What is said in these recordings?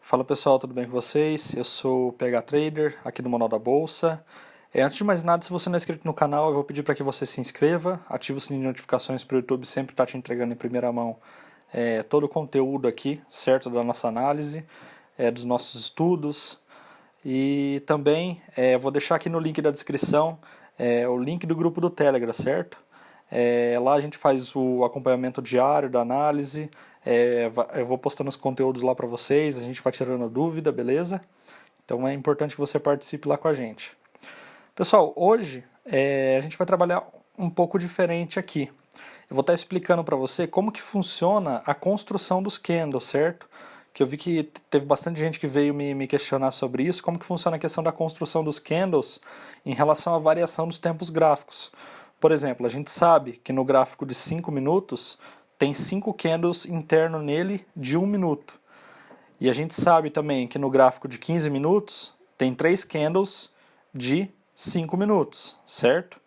Fala pessoal, tudo bem com vocês? Eu sou o PH Trader, aqui do Manual da Bolsa. Antes de mais nada, se você não é inscrito no canal, eu vou pedir para que você se inscreva, ative o sininho de notificações para o YouTube sempre estar te entregando em primeira mão todo o conteúdo aqui, certo? Da nossa análise, dos nossos estudos. E também vou deixar aqui no link da descrição o link do grupo do Telegram, certo? Lá a gente faz o acompanhamento diário da análise, eu vou postando os conteúdos lá para vocês, a gente vai tirando dúvida, beleza? Então é importante que você participe lá com a gente. Pessoal, hoje a gente vai trabalhar um pouco diferente aqui. Eu vou estar explicando para você como que funciona a construção dos candles, certo? Que eu vi que teve bastante gente que veio me questionar sobre isso, como que funciona a questão da construção dos candles em relação à variação dos tempos gráficos. Por exemplo, a gente sabe que no gráfico de 5 minutos tem 5 candles internos nele de 1 minuto. E a gente sabe também que no gráfico de 15 minutos tem 3 candles de 5 minutos, certo?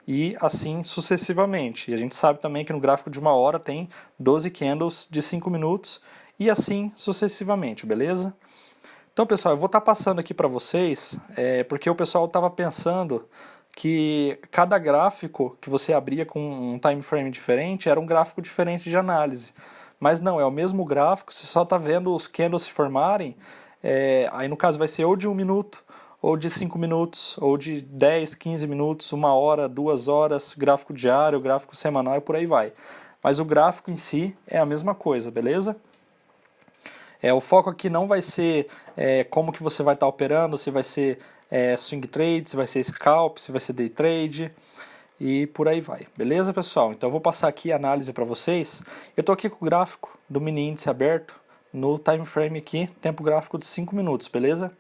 E assim sucessivamente. E a gente sabe também que no gráfico de 1 hora tem 12 candles de 5 minutos e assim sucessivamente, beleza? Então, pessoal, eu vou estar passando aqui para vocês, porque o pessoal estava pensando que cada gráfico que você abria com um time frame diferente era um gráfico diferente de análise. Mas não, é o mesmo gráfico, você só está vendo os candles se formarem, aí no caso vai ser ou de 1 minuto, ou de 5 minutos, ou de 10, 15 minutos, 1 hora, 2 horas, gráfico diário, gráfico semanal e por aí vai. Mas o gráfico em si é a mesma coisa, beleza? O foco aqui não vai ser como que você vai estar operando, se vai ser swing trade, se vai ser scalp, se vai ser day trade e por aí vai. Beleza, pessoal? Então eu vou passar aqui a análise para vocês. Eu estou aqui com o gráfico do mini índice aberto no time frame aqui, tempo gráfico de 5 minutos, beleza?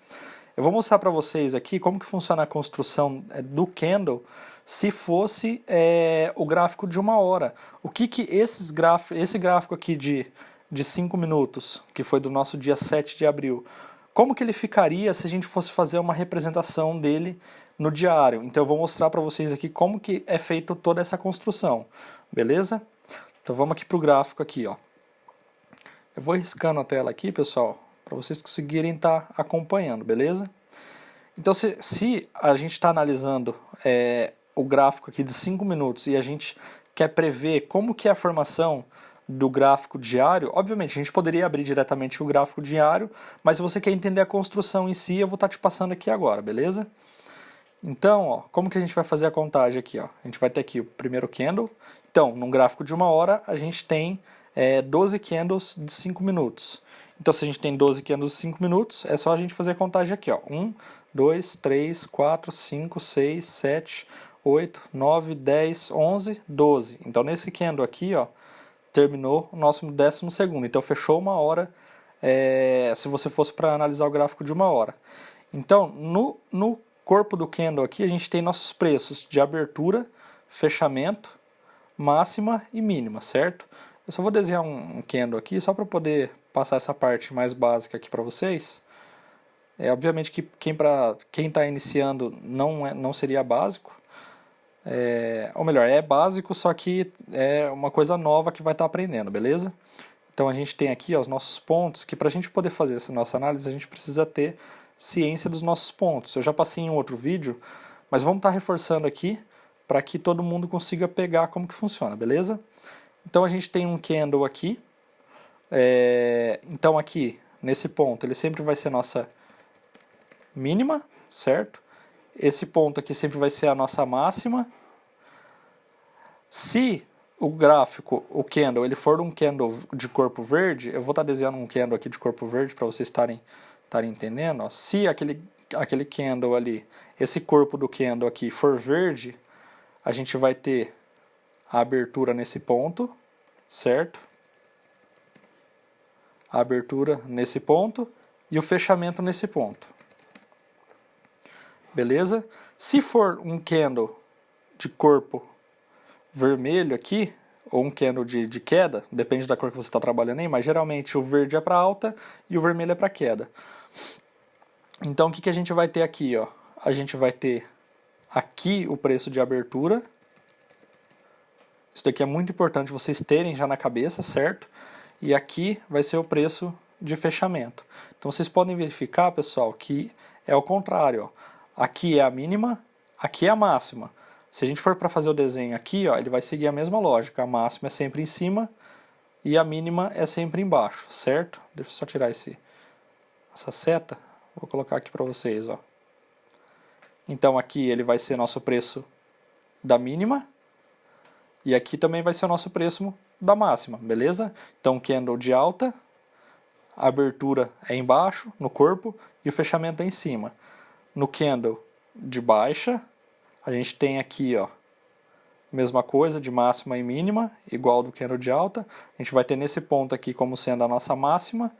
Eu vou mostrar para vocês aqui como que funciona a construção do candle se fosse o gráfico de 1 hora. O que esse gráfico aqui de 5 minutos, que foi do nosso dia 7 de abril, como que ele ficaria se a gente fosse fazer uma representação dele no diário? Então eu vou mostrar para vocês aqui como que é feita toda essa construção, beleza? Então vamos aqui para o gráfico aqui, ó. Eu vou riscando a tela aqui, pessoal, para vocês conseguirem estar acompanhando, beleza? Então se a gente está analisando o gráfico aqui de 5 minutos e a gente quer prever como que é a formação do gráfico diário, obviamente a gente poderia abrir diretamente o gráfico diário, mas se você quer entender a construção em si, eu vou estar te passando aqui agora, beleza? Então, ó, como que a gente vai fazer a contagem aqui? Ó? A gente vai ter aqui o primeiro candle. Então, num gráfico de 1 hora, a gente tem 12 candles de 5 minutos. Então, se a gente tem 12 candles de 5 minutos, é só a gente fazer a contagem aqui. Ó. 1, 2, 3, 4, 5, 6, 7, 8, 9, 10, 11, 12. Então, nesse candle aqui, ó, terminou o nosso 12º. Então, fechou 1 hora, se você fosse para analisar o gráfico de 1 hora. Então, no corpo do candle aqui, a gente tem nossos preços de abertura, fechamento, máxima e mínima, certo? Eu só vou desenhar um candle aqui, só para poder passar essa parte mais básica aqui para vocês. Obviamente que quem está iniciando não seria básico, ou melhor, é básico, só que é uma coisa nova que vai estar aprendendo, beleza? Então a gente tem aqui ó, os nossos pontos, que para a gente poder fazer essa nossa análise, a gente precisa ter ciência dos nossos pontos. Eu já passei em outro vídeo, mas vamos estar reforçando aqui para que todo mundo consiga pegar como que funciona, beleza? Então a gente tem um candle aqui, então aqui, nesse ponto, ele sempre vai ser nossa mínima, certo? Esse ponto aqui sempre vai ser a nossa máxima. Se o gráfico, o candle, ele for um candle de corpo verde, eu vou estar desenhando um candle aqui de corpo verde para vocês estarem entendendo. Ó. Se aquele candle ali, esse corpo do candle aqui for verde, a gente vai ter a abertura nesse ponto, certo? A abertura nesse ponto e o fechamento nesse ponto. Beleza? Se for um candle de corpo vermelho aqui, ou um candle de queda, depende da cor que você está trabalhando aí, mas geralmente o verde é para alta e o vermelho é para queda. Então o que a gente vai ter aqui? Ó? A gente vai ter aqui o preço de abertura. Isso daqui é muito importante vocês terem já na cabeça, certo? E aqui vai ser o preço de fechamento. Então vocês podem verificar, pessoal, que é o contrário. Ó. Aqui é a mínima, aqui é a máxima. Se a gente for para fazer o desenho aqui, ó, ele vai seguir a mesma lógica. A máxima é sempre em cima e a mínima é sempre embaixo, certo? Deixa eu só tirar essa seta. Vou colocar aqui para vocês. Ó. Então aqui ele vai ser nosso preço da mínima e aqui também vai ser o nosso preço da máxima, beleza? Então candle de alta, a abertura é embaixo, no corpo, e o fechamento é em cima. No candle de baixa, a gente tem aqui, ó, mesma coisa, de máxima e mínima, igual do candle de alta. A gente vai ter nesse ponto aqui como sendo a nossa máxima,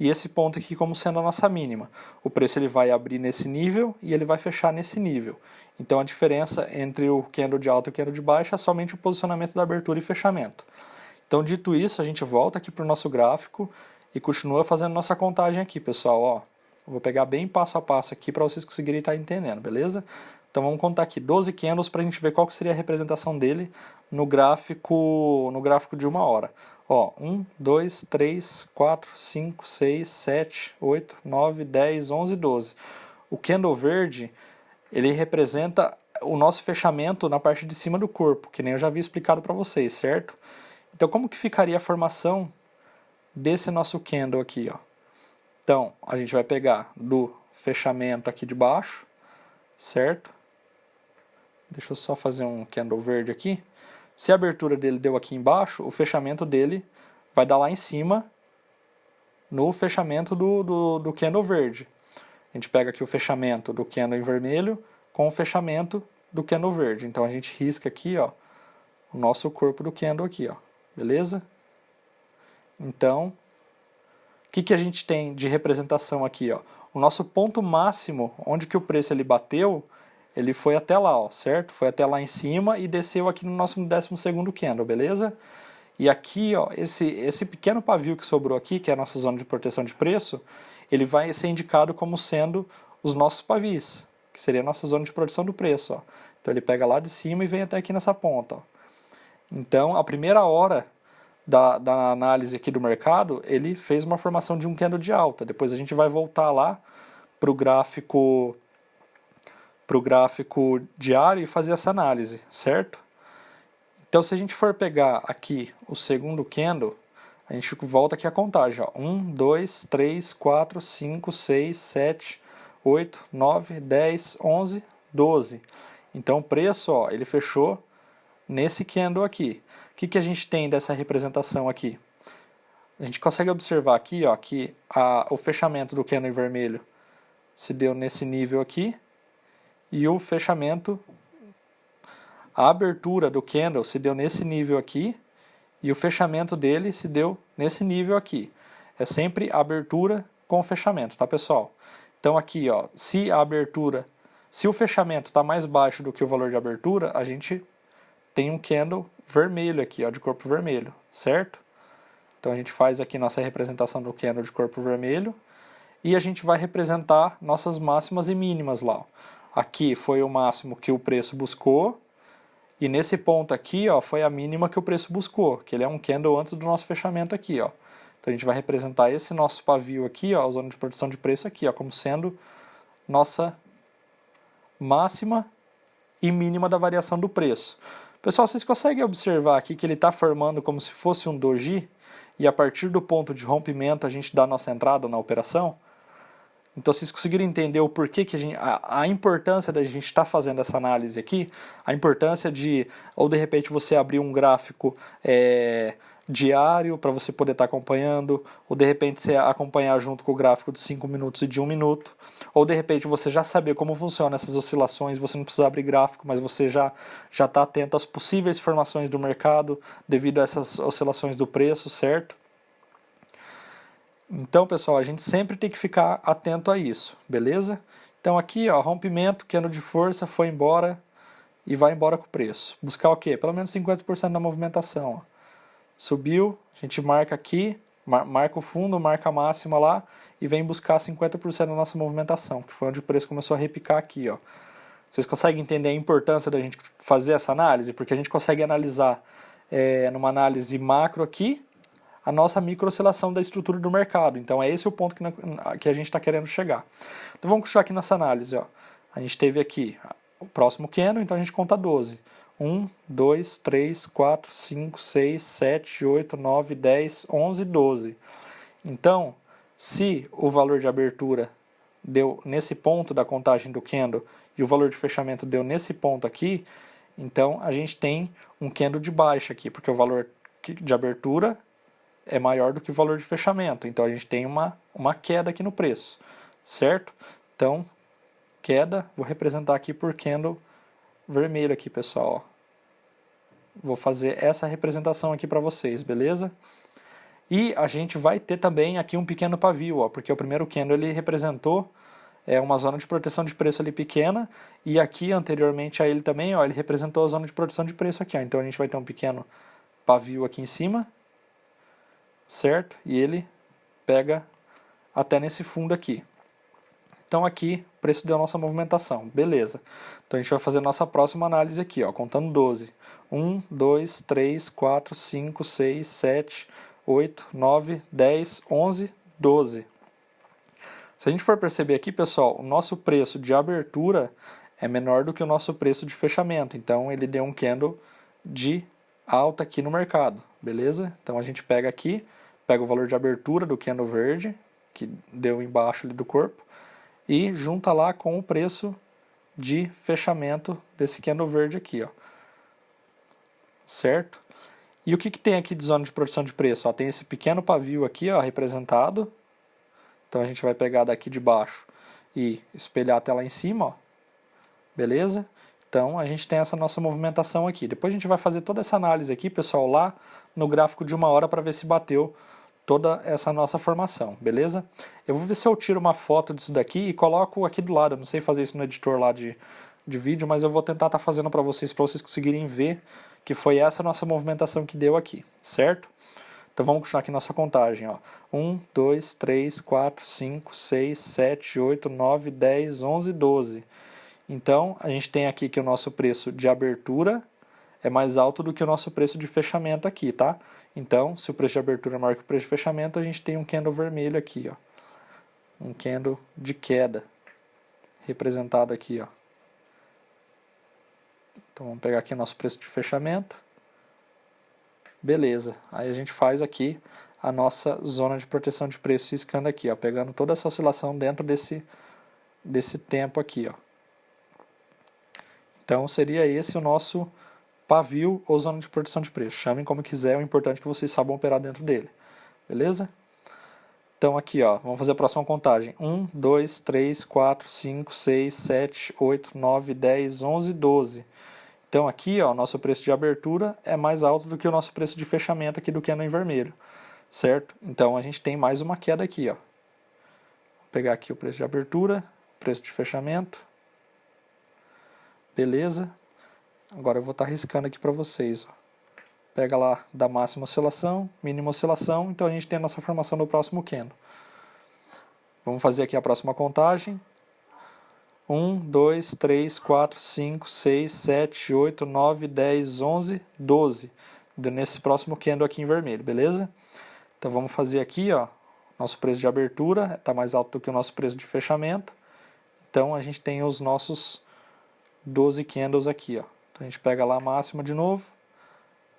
e esse ponto aqui como sendo a nossa mínima. O preço ele vai abrir nesse nível e ele vai fechar nesse nível. Então a diferença entre o candle de alta e o candle de baixa é somente o posicionamento da abertura e fechamento. Então, dito isso, a gente volta aqui para o nosso gráfico e continua fazendo nossa contagem aqui, pessoal. Ó, vou pegar bem passo a passo aqui para vocês conseguirem estar entendendo, beleza? Então vamos contar aqui 12 candles para a gente ver qual que seria a representação dele no gráfico de 1 hora. Ó, 1, 2, 3, 4, 5, 6, 7, 8, 9, 10, 11, 12. O candle verde, ele representa o nosso fechamento na parte de cima do corpo, que nem eu já havia explicado para vocês, certo? Então como que ficaria a formação desse nosso candle aqui, ó? Então, a gente vai pegar do fechamento aqui de baixo, certo? Deixa eu só fazer um candle verde aqui. Se a abertura dele deu aqui embaixo, o fechamento dele vai dar lá em cima no fechamento do candle verde. A gente pega aqui o fechamento do candle em vermelho com o fechamento do candle verde. Então a gente risca aqui, ó, o nosso corpo do candle aqui, ó. Beleza? Então, o que a gente tem de representação aqui, ó? O nosso ponto máximo, onde que o preço ele bateu, ele foi até lá, ó, certo? Foi até lá em cima e desceu aqui no nosso 12º candle, beleza? E aqui, ó, esse pequeno pavio que sobrou aqui, que é a nossa zona de proteção de preço, ele vai ser indicado como sendo os nossos pavis, que seria a nossa zona de proteção do preço, ó. Então ele pega lá de cima e vem até aqui nessa ponta, ó. Então, a primeira hora da análise aqui do mercado, ele fez uma formação de um candle de alta. Depois a gente vai voltar lá para o gráfico diário e fazer essa análise, certo? Então, se a gente for pegar aqui o segundo candle, a gente volta aqui a contagem. Ó. 1, 2, 3, 4, 5, 6, 7, 8, 9, 10, 11, 12. Então, o preço, ó, ele fechou nesse candle aqui. O que a gente tem dessa representação aqui? A gente consegue observar aqui, ó, que o fechamento do candle em vermelho se deu nesse nível aqui e o fechamento, a abertura do candle se deu nesse nível aqui e o fechamento dele se deu nesse nível aqui. É sempre a abertura com o fechamento, tá, pessoal? Então aqui, ó, se o fechamento está mais baixo do que o valor de abertura, a gente tem um candle vermelho aqui, ó, de corpo vermelho, certo? Então a gente faz aqui nossa representação do candle de corpo vermelho e a gente vai representar nossas máximas e mínimas lá. Ó. Aqui foi o máximo que o preço buscou e nesse ponto aqui, ó, foi a mínima que o preço buscou, que ele é um candle antes do nosso fechamento aqui, ó. Então a gente vai representar esse nosso pavio aqui, ó, a zona de proteção de preço aqui, ó, como sendo nossa máxima e mínima da variação do preço. Pessoal, vocês conseguem observar aqui que ele está formando como se fosse um doji e a partir do ponto de rompimento a gente dá a nossa entrada na operação? Então, vocês conseguiram entender o porquê que a importância da gente estar fazendo essa análise aqui, a importância de, ou de repente você abrir um gráfico diário para você poder estar acompanhando, ou de repente você acompanhar junto com o gráfico de 5 minutos e de 1 minuto, ou de repente você já saber como funcionam essas oscilações, você não precisa abrir gráfico, mas você já está atento às possíveis formações do mercado devido a essas oscilações do preço, certo? Então, pessoal, a gente sempre tem que ficar atento a isso, beleza? Então aqui, ó, rompimento, candle de força, foi embora e vai embora com o preço. Buscar o quê? Pelo menos 50% da movimentação, ó. Subiu, a gente marca aqui, marca o fundo, marca a máxima lá e vem buscar 50% da nossa movimentação, que foi onde o preço começou a repicar aqui, ó. Vocês conseguem entender a importância da gente fazer essa análise? Porque a gente consegue analisar numa análise macro aqui, a nossa micro-oscilação da estrutura do mercado. Então é esse o ponto que a gente está querendo chegar. Então vamos puxar aqui nossa análise. Ó. A gente teve aqui o próximo candle, então a gente conta 12. 1, 2, 3, 4, 5, 6, 7, 8, 9, 10, 11, 12. Então, se o valor de abertura deu nesse ponto da contagem do candle e o valor de fechamento deu nesse ponto aqui, então a gente tem um candle de baixa aqui, porque o valor de abertura é maior do que o valor de fechamento. Então a gente tem uma queda aqui no preço, certo? Então, queda, vou representar aqui por candle vermelho aqui, pessoal. Vou fazer essa representação aqui para vocês, beleza? E a gente vai ter também aqui um pequeno pavio, ó, porque o primeiro candle ele representou uma zona de proteção de preço ali pequena, e aqui anteriormente a ele também, ó, ele representou a zona de proteção de preço aqui, ó. Então a gente vai ter um pequeno pavio aqui em cima, certo? E ele pega até nesse fundo aqui. Então aqui, o preço deu a nossa movimentação, beleza. Então a gente vai fazer a nossa próxima análise aqui, ó, contando 12. 1, 2, 3, 4, 5, 6, 7, 8, 9, 10, 11, 12. Se a gente for perceber aqui, pessoal, o nosso preço de abertura é menor do que o nosso preço de fechamento. Então ele deu um candle de alta aqui no mercado, beleza? Então a gente pega aqui, pega o valor de abertura do candle verde, que deu embaixo ali do corpo, e junta lá com o preço de fechamento desse candle verde aqui, ó. Certo? E o que tem aqui de zona de proteção de preço? Ó, tem esse pequeno pavio aqui, ó, representado. Então a gente vai pegar daqui de baixo e espelhar até lá em cima, ó. Beleza? Então a gente tem essa nossa movimentação aqui. Depois a gente vai fazer toda essa análise aqui, pessoal, lá no gráfico de 1 hora para ver se bateu toda essa nossa formação, beleza? Eu vou ver se eu tiro uma foto disso daqui e coloco aqui do lado. Eu não sei fazer isso no editor lá de vídeo, mas eu vou tentar estar fazendo para vocês conseguirem ver que foi essa nossa movimentação que deu aqui, certo? Então vamos continuar aqui nossa contagem, ó. 1, 2, 3, 4, 5, 6, 7, 8, 9, 10, 11, 12. Então a gente tem aqui que o nosso preço de abertura é mais alto do que o nosso preço de fechamento aqui, tá? Então, se o preço de abertura é maior que o preço de fechamento, a gente tem um candle vermelho aqui, ó. Um candle de queda, representado aqui, ó. Então, vamos pegar aqui o nosso preço de fechamento. Beleza. Aí a gente faz aqui a nossa zona de proteção de preço riscando aqui, ó. Pegando toda essa oscilação dentro desse tempo aqui, ó. Então, seria esse o nosso pavio ou zona de proteção de preço. Chamem como quiser, o importante é que vocês saibam operar dentro dele. Beleza? Então aqui, ó, vamos fazer a próxima contagem. 1, 2, 3, 4, 5, 6, 7, 8, 9, 10, 11, 12. Então aqui, ó, nosso preço de abertura é mais alto do que o nosso preço de fechamento aqui do candle em vermelho. Certo? Então a gente tem mais uma queda aqui, ó. Vou pegar aqui o preço de abertura, preço de fechamento. Beleza? Agora eu vou estar riscando aqui para vocês, ó. Pega lá da máxima oscilação, mínima oscilação, então a gente tem a nossa formação no próximo candle. Vamos fazer aqui a próxima contagem. 1, 2, 3, 4, 5, 6, 7, 8, 9, 10, 11, 12. Nesse próximo candle aqui em vermelho, beleza? Então vamos fazer aqui, ó, nosso preço de abertura está mais alto do que o nosso preço de fechamento. Então a gente tem os nossos 12 candles aqui, ó. Então a gente pega lá a máxima de novo,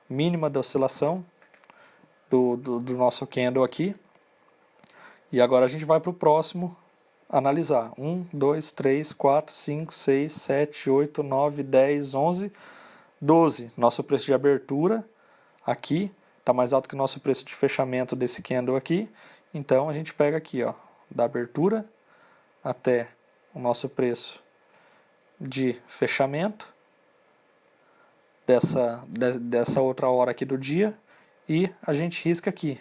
mínima da oscilação do nosso candle aqui. E agora a gente vai para o próximo analisar. 1, 2, 3, 4, 5, 6, 7, 8, 9, 10, 11, 12. Nosso preço de abertura aqui está mais alto que o nosso preço de fechamento desse candle aqui. Então a gente pega aqui, ó, da abertura até o nosso preço de fechamento dessa outra hora aqui do dia e a gente risca aqui,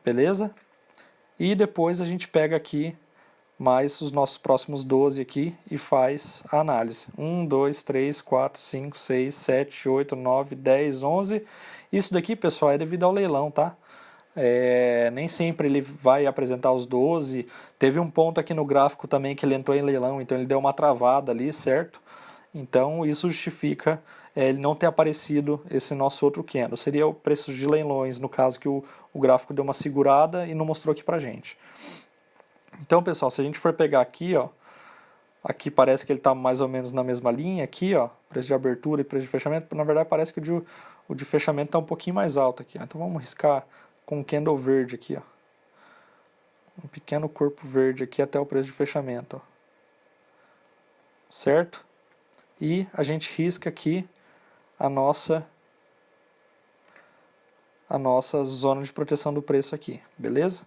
beleza? E depois a gente pega aqui mais os nossos próximos 12 aqui e faz a análise. 1, 2, 3, 4, 5, 6, 7, 8, 9, 10, 11. Isso daqui, pessoal, é devido ao leilão, tá? Nem sempre ele vai apresentar os 12. Teve um ponto aqui no gráfico também que ele entrou em leilão, então ele deu uma travada ali, certo? Então isso justifica ele não ter aparecido esse nosso outro candle. Seria o preço de leilões, no caso que o gráfico deu uma segurada e não mostrou aqui pra gente. Então, pessoal, se a gente for pegar aqui, ó, aqui parece que ele está mais ou menos na mesma linha, aqui, ó, preço de abertura e preço de fechamento, na verdade parece que o de fechamento está um pouquinho mais alto aqui, ó. Então vamos riscar com um candle verde aqui, ó. Um pequeno corpo verde aqui até o preço de fechamento, ó. Certo? E a gente risca aqui a nossa zona de proteção do preço aqui, beleza?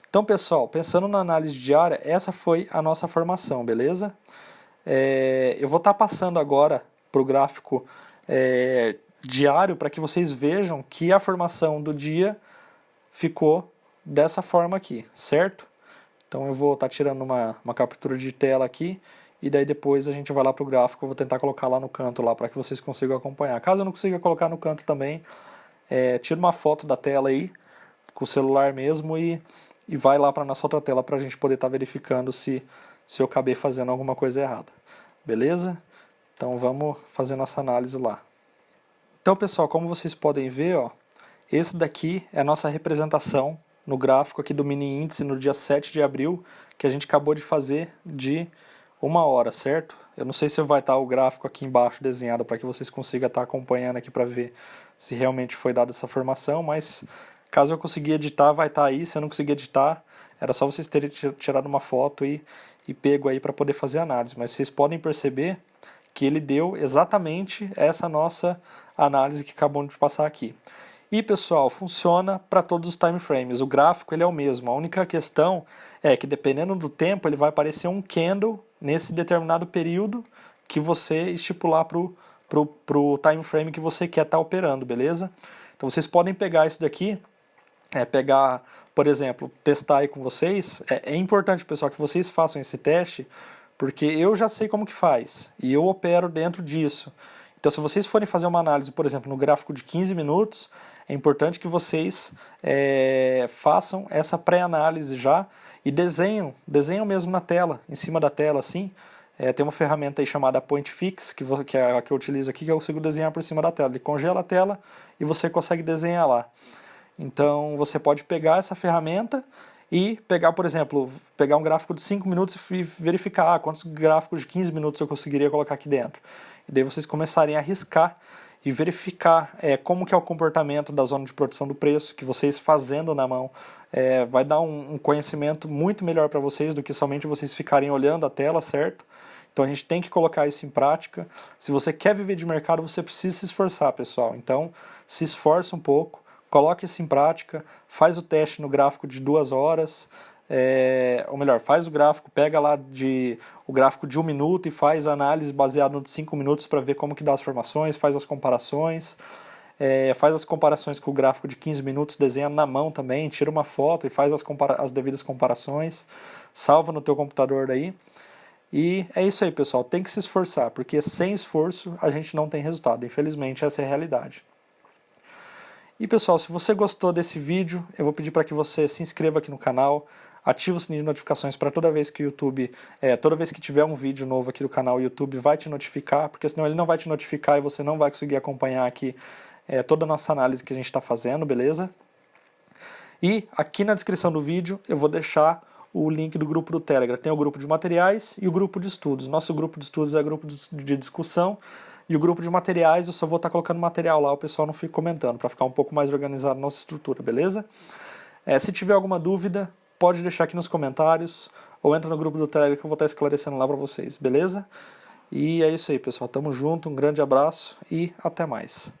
Então, pessoal, pensando na análise diária, essa foi a nossa formação, beleza? Eu vou estar passando agora para o gráfico diário para que vocês vejam que a formação do dia ficou dessa forma aqui, certo? Então eu vou estar tirando uma captura de tela aqui e daí depois a gente vai lá para o gráfico, eu vou tentar colocar lá no canto lá para que vocês consigam acompanhar. Caso eu não consiga colocar no canto também, tira uma foto da tela aí com o celular mesmo e vai lá para a nossa outra tela para a gente poder estar verificando se eu acabei fazendo alguma coisa errada. Beleza? Então vamos fazer nossa análise lá. Então, pessoal, como vocês podem ver, ó, esse daqui é a nossa representação no gráfico aqui do mini índice no dia 7 de abril, que a gente acabou de fazer de 1 hora, certo? Eu não sei se vai estar o gráfico aqui embaixo desenhado para que vocês consigam estar acompanhando aqui para ver se realmente foi dada essa formação, mas caso eu conseguir editar, vai estar aí. Se eu não conseguir editar, era só vocês terem tirado uma foto e pego aí para poder fazer análise. Mas vocês podem perceber que ele deu exatamente essa nossa análise que acabamos de passar aqui. E, pessoal, funciona para todos os time frames. O gráfico ele é o mesmo. A única questão é que, dependendo do tempo, ele vai aparecer um candle nesse determinado período que você estipular pro time frame que você quer estar operando, beleza? Então, vocês podem pegar isso daqui, pegar, por exemplo, testar aí com vocês. É importante, pessoal, que vocês façam esse teste, porque eu já sei como que faz e eu opero dentro disso. Então, se vocês forem fazer uma análise, por exemplo, no gráfico de 15 minutos, é importante que vocês façam essa pré-análise já e desenham mesmo na tela, em cima da tela, assim. Tem uma ferramenta aí chamada Point Fix, que é a que eu utilizo aqui, que eu consigo desenhar por cima da tela. Ele congela a tela e você consegue desenhar lá. Então, você pode pegar essa ferramenta e pegar, por exemplo, pegar um gráfico de 5 minutos e verificar quantos gráficos de 15 minutos eu conseguiria colocar aqui dentro. E daí vocês começarem a riscar e verificar como que é o comportamento da zona de proteção do preço, que vocês fazendo na mão vai dar um conhecimento muito melhor para vocês do que somente vocês ficarem olhando a tela, certo? Então a gente tem que colocar isso em prática. Se você quer viver de mercado, você precisa se esforçar, pessoal. Então se esforça um pouco, coloque isso em prática, faz o teste no gráfico de 2 horas, ou melhor, faz o gráfico, pega lá o gráfico de 1 minuto e faz a análise baseada no de 5 minutos para ver como que dá as formações, faz as comparações, faz as comparações com o gráfico de 15 minutos, desenha na mão também, tira uma foto e faz as devidas comparações, salva no teu computador daí. E é isso aí, pessoal, tem que se esforçar, porque sem esforço a gente não tem resultado, infelizmente essa é a realidade. E, pessoal, se você gostou desse vídeo, eu vou pedir para que você se inscreva aqui no canal, ative o sininho de notificações para toda vez que o YouTube, toda vez que tiver um vídeo novo aqui do canal, o YouTube vai te notificar, porque senão ele não vai te notificar e você não vai conseguir acompanhar aqui toda a nossa análise que a gente está fazendo, beleza? E aqui na descrição do vídeo eu vou deixar o link do grupo do Telegram. Tem o grupo de materiais e o grupo de estudos. Nosso grupo de estudos é o grupo de discussão, e o grupo de materiais eu só vou estar colocando material lá, o pessoal não fica comentando, para ficar um pouco mais organizado a nossa estrutura, beleza? Se tiver alguma dúvida, pode deixar aqui nos comentários, ou entra no grupo do Telegram que eu vou estar esclarecendo lá para vocês, beleza? E é isso aí, pessoal. Tamo junto, um grande abraço e até mais.